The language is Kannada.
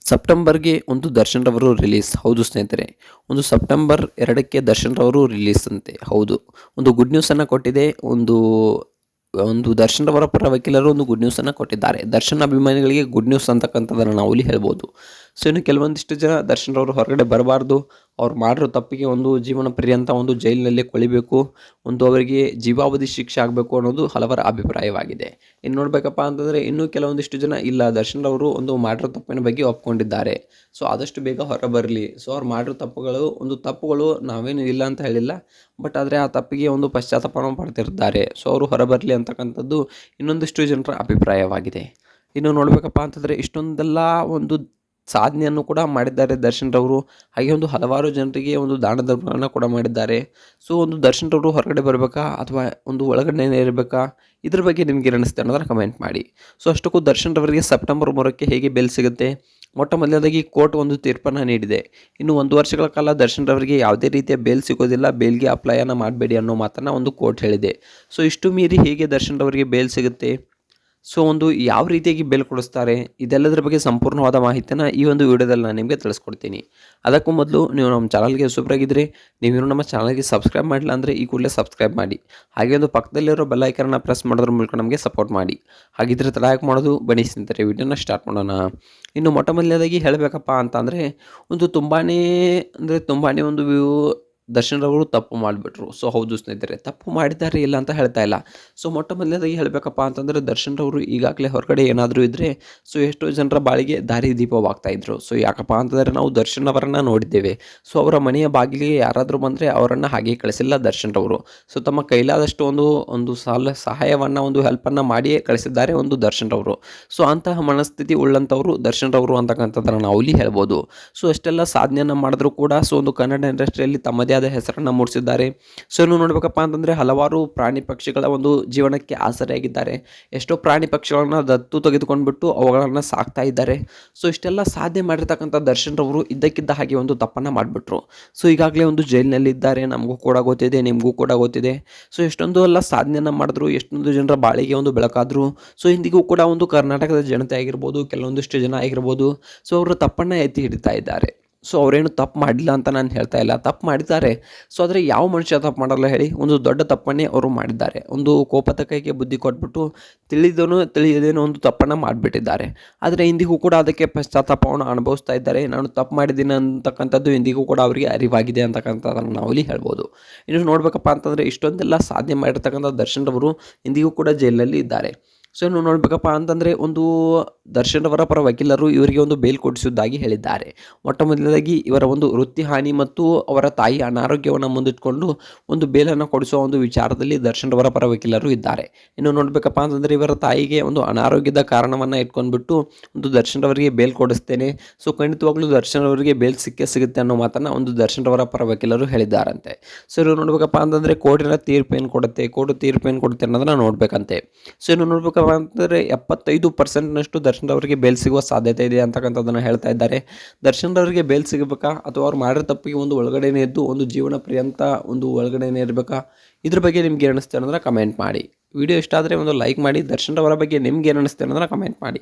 ಸೆಪ್ಟೆಂಬರ್‌ಗೆ ಒಂದು ದರ್ಶನ್ ರವರು ರಿಲೀಸ್. ಹೌದು ಸ್ನೇಹಿತರೆ. ಒಂದು ಸೆಪ್ಟೆಂಬರ್ 2ಕ್ಕೆ ದರ್ಶನ್ ರವರು ರಿಲೀಸ್ ಅಂತೆ. ಹೌದು. ಒಂದು ಗುಡ್ ನ್ಯೂಸನ್ನು ಕೊಟ್ಟಿದೆ. ಒಂದು ಒಂದು ದರ್ಶನ್ ರವರ ಪರ ವಕೀಲರು ಒಂದು ಗುಡ್ ನ್ಯೂಸನ್ನು ಕೊಟ್ಟಿದ್ದಾರೆ. ದರ್ಶನ್ ಅಭಿಮಾನಿಗಳಿಗೆ ಗುಡ್ ನ್ಯೂಸ್ ಅಂತಕ್ಕಂಥದ್ದನ್ನು ನಾವು ಇಲ್ಲಿ ಹೇಳ್ಬೋದು. ಸೊ ಇನ್ನು ಕೆಲವೊಂದಿಷ್ಟು ಜನ ದರ್ಶನ್ ರವರು ಹೊರಗಡೆ ಬರಬಾರ್ದು, ಅವ್ರು ಮಾಡಿರೋ ತಪ್ಪಿಗೆ ಒಂದು ಜೀವನ ಪರ್ಯಂತ ಒಂದು ಜೈಲಿನಲ್ಲಿ ಕೊಳಿಬೇಕು, ಒಂದು ಅವರಿಗೆ ಜೀವಾವಧಿ ಶಿಕ್ಷೆ ಆಗಬೇಕು ಅನ್ನೋದು ಹಲವರ ಅಭಿಪ್ರಾಯವಾಗಿದೆ. ಇನ್ನು ನೋಡಬೇಕಪ್ಪ ಅಂತಂದರೆ ಇನ್ನೂ ಕೆಲವೊಂದಿಷ್ಟು ಜನ ಇಲ್ಲ, ದರ್ಶನ್ ರವರು ಒಂದು ಮಾಡಿರೋ ತಪ್ಪಿನ ಬಗ್ಗೆ ಒಪ್ಕೊಂಡಿದ್ದಾರೆ, ಸೊ ಆದಷ್ಟು ಬೇಗ ಹೊರಬರಲಿ. ಸೊ ಅವ್ರು ಮಾಡಿರೋ ತಪ್ಪುಗಳು ನಾವೇನು ಇಲ್ಲ ಅಂತ ಹೇಳಿಲ್ಲ, ಬಟ್ ಆದರೆ ಆ ತಪ್ಪಿಗೆ ಒಂದು ಪಶ್ಚಾತ್ತಾಪವನ್ನು ಪಡ್ತಿರ್ತಾರೆ. ಸೊ ಅವರು ಹೊರಬರಲಿ ಅಂತಕ್ಕಂಥದ್ದು ಇನ್ನೊಂದಿಷ್ಟು ಜನರ ಅಭಿಪ್ರಾಯವಾಗಿದೆ. ಇನ್ನು ನೋಡಬೇಕಪ್ಪ ಅಂತಂದರೆ ಇಷ್ಟೊಂದೆಲ್ಲ ಒಂದು ಸಾಧನೆಯನ್ನು ಕೂಡ ಮಾಡಿದ್ದಾರೆ ದರ್ಶನ್ ರವರು. ಹಾಗೆ ಒಂದು ಹಲವಾರು ಜನರಿಗೆ ಒಂದು ದಾನ ಧರ್ಮಗಳನ್ನು ಕೂಡ ಮಾಡಿದ್ದಾರೆ. ಸೊ ಒಂದು ದರ್ಶನ್ ರವರು ಹೊರಗಡೆ ಬರಬೇಕಾ ಅಥವಾ ಒಂದು ಒಳಗಡೆ ಇರಬೇಕಾ, ಇದ್ರ ಬಗ್ಗೆ ನಿಮಗೆ ಅನಿಸುತ್ತೆ ಅನ್ನೋದನ್ನು ಕಮೆಂಟ್ ಮಾಡಿ. ಸೊ ಅಷ್ಟಕ್ಕೂ ದರ್ಶನ್ ರವರಿಗೆ ಸೆಪ್ಟೆಂಬರ್ 3ಕ್ಕೆ ಹೇಗೆ ಬೇಲ್ ಸಿಗುತ್ತೆ? ಮೊಟ್ಟ ಮೊದಲನೇದಾಗಿ ಕೋರ್ಟ್ ಒಂದು ತೀರ್ಪನ್ನು ನೀಡಿದೆ. ಇನ್ನು 1 ವರ್ಷಗಳ ಕಾಲ ದರ್ಶನ್ ರವರಿಗೆ ಯಾವುದೇ ರೀತಿಯ ಬೇಲ್ ಸಿಗೋದಿಲ್ಲ, ಬೇಲ್ಗೆ ಅಪ್ಲೈಯನ್ನು ಮಾಡಬೇಡಿ ಅನ್ನೋ ಮಾತನ್ನು ಒಂದು ಕೋರ್ಟ್ ಹೇಳಿದೆ. ಸೊ ಇಷ್ಟು ಮೀರಿ ಹೇಗೆ ದರ್ಶನ್ ರವರಿಗೆ ಬೇಲ್ ಸಿಗುತ್ತೆ, ಸೊ ಒಂದು ಯಾವ ರೀತಿಯಾಗಿ ಬೇಲ್ ಕೊಡಿಸ್ತಾರೆ, ಇದೆಲ್ಲದರ ಬಗ್ಗೆ ಸಂಪೂರ್ಣವಾದ ಮಾಹಿತಿಯನ್ನು ಈ ಒಂದು ವಿಡಿಯೋದಲ್ಲಿ ನಾನು ನಿಮಗೆ ತಿಳಿಸ್ಕೊಡ್ತೀನಿ. ಅದಕ್ಕೂ ಮೊದಲು ನೀವು ನಮ್ಮ ಚಾನಲ್ಗೆ ಹೊಸಬರಾಗಿದ್ದರೆ, ನೀವೇನು ನಮ್ಮ ಚಾನಲ್ಗೆ ಸಬ್ಸ್ಕ್ರೈಬ್ ಮಾಡಿಲ್ಲ ಅಂದರೆ ಈ ಕೂಡಲೇ ಸಬ್ಸ್ಕ್ರೈಬ್ ಮಾಡಿ. ಹಾಗೆ ಒಂದು ಪಕ್ಕದಲ್ಲಿರೋ ಬೆಲ್ ಐಕನ್ನ ಪ್ರೆಸ್ ಮಾಡೋದ್ರ ಮೂಲಕ ನಮಗೆ ಸಪೋರ್ಟ್ ಮಾಡಿ. ಹಾಗಿದ್ರೆ ತಡ ಯಾಕೆ ಮಾಡೋದು, ಬನ್ನಿ ಸ್ನೇಹಿತರೆ ವಿಡಿಯೋನ ಸ್ಟಾರ್ಟ್ ಮಾಡೋಣ. ಇನ್ನು ಮೊಟ್ಟ ಮೊದಲನೇದಾಗಿ ಹೇಳಬೇಕಪ್ಪ ಅಂತಂದರೆ ಒಂದು ತುಂಬಾ ಒಂದು ದರ್ಶನ್ ರವರು ತಪ್ಪು ಮಾಡಿಬಿಟ್ರು. ಸೊ ಹೌದು ಸ್ನೇಹಿತರೆ, ತಪ್ಪು ಮಾಡಿದ್ದಾರೆ ಇಲ್ಲ ಅಂತ ಹೇಳ್ತಾ ಇಲ್ಲ. ಸೊ ಮೊಟ್ಟ ಮೊದಲನೇದಾಗಿ ಹೇಳಬೇಕಪ್ಪ ಅಂತಂದರೆ ದರ್ಶನ್ ರವರು ಈಗಾಗಲೇ ಹೊರಗಡೆ ಏನಾದರೂ ಇದ್ದರೆ ಸೊ ಎಷ್ಟೋ ಜನರ ಬಾಳಿಗೆ ದಾರಿ ದೀಪವಾಗ್ತಾಯಿದ್ರು. ಸೊ ಯಾಕಪ್ಪ ಅಂತಂದರೆ ನಾವು ದರ್ಶನ್ ಅವರನ್ನು ನೋಡಿದ್ದೇವೆ. ಸೊ ಅವರ ಮನೆಯ ಬಾಗಿಲಿಗೆ ಯಾರಾದರೂ ಬಂದರೆ ಅವರನ್ನು ಹಾಗೆ ಕಳಿಸಿಲ್ಲ ದರ್ಶನ್ ರವರು. ಸೊ ತಮ್ಮ ಕೈಲಾದಷ್ಟು ಒಂದು ಸಹಾಯವನ್ನು ಒಂದು ಹೆಲ್ಪನ್ನು ಮಾಡಿಯೇ ಕಳಿಸಿದ್ದಾರೆ ಒಂದು ದರ್ಶನ್ ರವರು. ಸೊ ಅಂತಹ ಮನಸ್ಥಿತಿ ಉಳ್ಳಂಥವರು ದರ್ಶನ್ ರವರು ಅಂತಕ್ಕಂಥದ್ದನ್ನು ನಾವು ಇಲ್ಲಿ ಹೇಳ್ಬೋದು. ಸೊ ಅಷ್ಟೆಲ್ಲ ಸಾಧನೆಯನ್ನು ಮಾಡಿದ್ರು ಕೂಡ ಸೊ ಒಂದು ಕನ್ನಡ ಇಂಡಸ್ಟ್ರಿಯಲ್ಲಿ ತಮ್ಮದೇ ಆದ ಹೆಸರನ್ನು ಮೂಡಿಸಿದ್ದಾರೆ. ಸೊ ಇನ್ನು ನೋಡಬೇಕಪ್ಪ ಅಂತಂದರೆ ಹಲವಾರು ಪ್ರಾಣಿ ಪಕ್ಷಿಗಳ ಒಂದು ಜೀವನಕ್ಕೆ ಆಸರೆಯಾಗಿದ್ದಾರೆ. ಎಷ್ಟೋ ಪ್ರಾಣಿ ಪಕ್ಷಿಗಳನ್ನು ದತ್ತು ತೆಗೆದುಕೊಂಡ್ಬಿಟ್ಟು ಅವುಗಳನ್ನು ಸಾಕ್ತಾ ಇದ್ದಾರೆ. ಸೊ ಇಷ್ಟೆಲ್ಲ ಸಾಧನೆ ಮಾಡಿರ್ತಕ್ಕಂಥ ದರ್ಶನ್ ರವರು ಇದ್ದಕ್ಕಿದ್ದ ಹಾಗೆ ಒಂದು ತಪ್ಪನ್ನು ಮಾಡಿಬಿಟ್ರು. ಸೊ ಈಗಾಗಲೇ ಒಂದು ಜೈಲಿನಲ್ಲಿ ಇದ್ದಾರೆ, ನಮಗೂ ಕೂಡ ಗೊತ್ತಿದೆ, ನಿಮಗೂ ಕೂಡ ಗೊತ್ತಿದೆ. ಸೊ ಎಷ್ಟೊಂದು ಎಲ್ಲ ಸಾಧನೆಯನ್ನು ಮಾಡಿದ್ರು, ಎಷ್ಟೊಂದು ಜನರ ಬಾಳಿಗೆ ಒಂದು ಬೆಳಕಾದರು. ಸೊ ಇಂದಿಗೂ ಕೂಡ ಒಂದು ಕರ್ನಾಟಕದ ಜನತೆ ಆಗಿರ್ಬೋದು, ಕೆಲವೊಂದಿಷ್ಟು ಜನ ಆಗಿರ್ಬೋದು, ಸೊ ಅವರು ತಪ್ಪನ್ನು ಎತ್ತಿ ಹಿಡಿತಾ ಇದ್ದಾರೆ. ಸೊ ಅವರೇನು ತಪ್ಪು ಮಾಡಿಲ್ಲ ಅಂತ ನಾನು ಹೇಳ್ತಾ ಇಲ್ಲ, ತಪ್ಪು ಮಾಡಿದ್ದಾರೆ. ಸೊ ಆದರೆ ಯಾವ ಮನುಷ್ಯ ತಪ್ಪು ಮಾಡಲ್ಲ ಹೇಳಿ? ಒಂದು ದೊಡ್ಡ ತಪ್ಪನ್ನೇ ಅವರು ಮಾಡಿದ್ದಾರೆ. ಒಂದು ಕೋಪದ ಕೈಗೆ ಬುದ್ಧಿ ಕೊಟ್ಬಿಟ್ಟು ತಿಳಿಯದೇನೋ ಒಂದು ತಪ್ಪನ್ನು ಮಾಡಿಬಿಟ್ಟಿದ್ದಾರೆ. ಆದರೆ ಇಂದಿಗೂ ಕೂಡ ಅದಕ್ಕೆ ಪಶ್ಚಾತ್ತಾಪವನ್ನು ಅನುಭವಿಸ್ತಾ ಇದ್ದಾರೆ. ನಾನು ತಪ್ಪು ಮಾಡಿದ್ದೀನಿ ಅಂತಕ್ಕಂಥದ್ದು ಇಂದಿಗೂ ಕೂಡ ಅವರಿಗೆ ಅರಿವಾಗಿದೆ ಅಂತಕ್ಕಂಥದ್ದನ್ನು ನಾವು ಇಲ್ಲಿ ಹೇಳ್ಬೋದು. ಇನ್ನು ನೋಡಬೇಕಪ್ಪ ಅಂತಂದರೆ ಇಷ್ಟೊಂದೆಲ್ಲ ಸಾಧನೆ ಮಾಡಿರ್ತಕ್ಕಂಥ ದರ್ಶನ್ ರವರು ಇಂದಿಗೂ ಕೂಡ ಜೈಲಿನಲ್ಲಿ ಇದ್ದಾರೆ. ಸೊ ಇನ್ನು ನೋಡಬೇಕಪ್ಪ ಅಂತಂದರೆ ಒಂದು ದರ್ಶನ್ ಅವರ ಪರ ವಕೀಲರು ಇವರಿಗೆ ಒಂದು ಬೇಲ್ ಕೊಡಿಸುವುದಾಗಿ ಹೇಳಿದ್ದಾರೆ. ಮೊಟ್ಟ ಮೊದಲನೇದಾಗಿ ಇವರ ಒಂದು ವೃತ್ತಿ ಹಾನಿ ಮತ್ತು ಅವರ ತಾಯಿ ಅನಾರೋಗ್ಯವನ್ನು ಮುಂದಿಟ್ಕೊಂಡು ಒಂದು ಬೇಲನ್ನು ಕೊಡಿಸುವ ಒಂದು ವಿಚಾರದಲ್ಲಿ ದರ್ಶನ್ ಅವರ ಪರ ವಕೀಲರು ಇದ್ದಾರೆ. ಇನ್ನು ನೋಡಬೇಕಪ್ಪ ಅಂತಂದರೆ ಇವರ ತಾಯಿಗೆ ಒಂದು ಅನಾರೋಗ್ಯದ ಕಾರಣವನ್ನು ಇಟ್ಕೊಂಡ್ಬಿಟ್ಟು ಒಂದು ದರ್ಶನ್ ಅವರಿಗೆ ಬೇಲ್ ಕೊಡಿಸ್ತೇನೆ, ಸೊ ಖಂಡಿತವಾಗ್ಲೂ ದರ್ಶನ್ ಅವರಿಗೆ ಬೇಲ್ ಸಿಗುತ್ತೆ ಅನ್ನೋ ಮಾತನ್ನು ಒಂದು ದರ್ಶನ್ ಅವರ ಪರ ವಕೀಲರು ಹೇಳಿದ್ದಾರಂತೆ. ಸೊ ಇನ್ನು ನೋಡಬೇಕಪ್ಪ ಅಂತಂದರೆ ಕೋರ್ಟಿನ ತೀರ್ಪು ಏನು ಕೊಡುತ್ತೆ, ಅನ್ನೋದನ್ನ ನೋಡಬೇಕಂತೆ. ಸೊ ಇನ್ನು ನೋಡಬೇಕಪ್ಪ ಅಂತಂದರೆ 75% ದರ್ಶನ್ ಅವರಿಗೆ ಬೇಲ್ ಸಿಗುವ ಸಾಧ್ಯತೆ ಇದೆ ಅಂತಕ್ಕಂಥದ್ದನ್ನು ಹೇಳ್ತಾ ಇದ್ದಾರೆ. ದರ್ಶನ್ ಅವರಿಗೆ ಬೇಲ್ ಸಿಗಬೇಕಾ ಅಥವಾ ಅವ್ರು ಮಾಡಿರೋ ತಪ್ಪಿಗೆ ಒಂದು ಒಳಗಡೆನೇ ಇದ್ದು ಒಂದು ಜೀವನ ಪರ್ಯಂತ ಒಂದು ಒಳಗಡೆನೇ ಇರಬೇಕಾ? ಇದ್ರ ಬಗ್ಗೆ ನಿಮ್ಗೆ ಏನು ಅನಿಸುತ್ತೆ ಅನ್ನೋದನ್ನ ಕಮೆಂಟ್ ಮಾಡಿ. ವಿಡಿಯೋ ಇಷ್ಟ ಆದರೆ ಒಂದು ಲೈಕ್ ಮಾಡಿ. ದರ್ಶನ್ ಅವರ ಬಗ್ಗೆ ನಿಮ್ಗೆ ಏನು ಅನಿಸುತ್ತೆ ಅನ್ನೋದನ್ನ ಕಮೆಂಟ್ ಮಾಡಿ.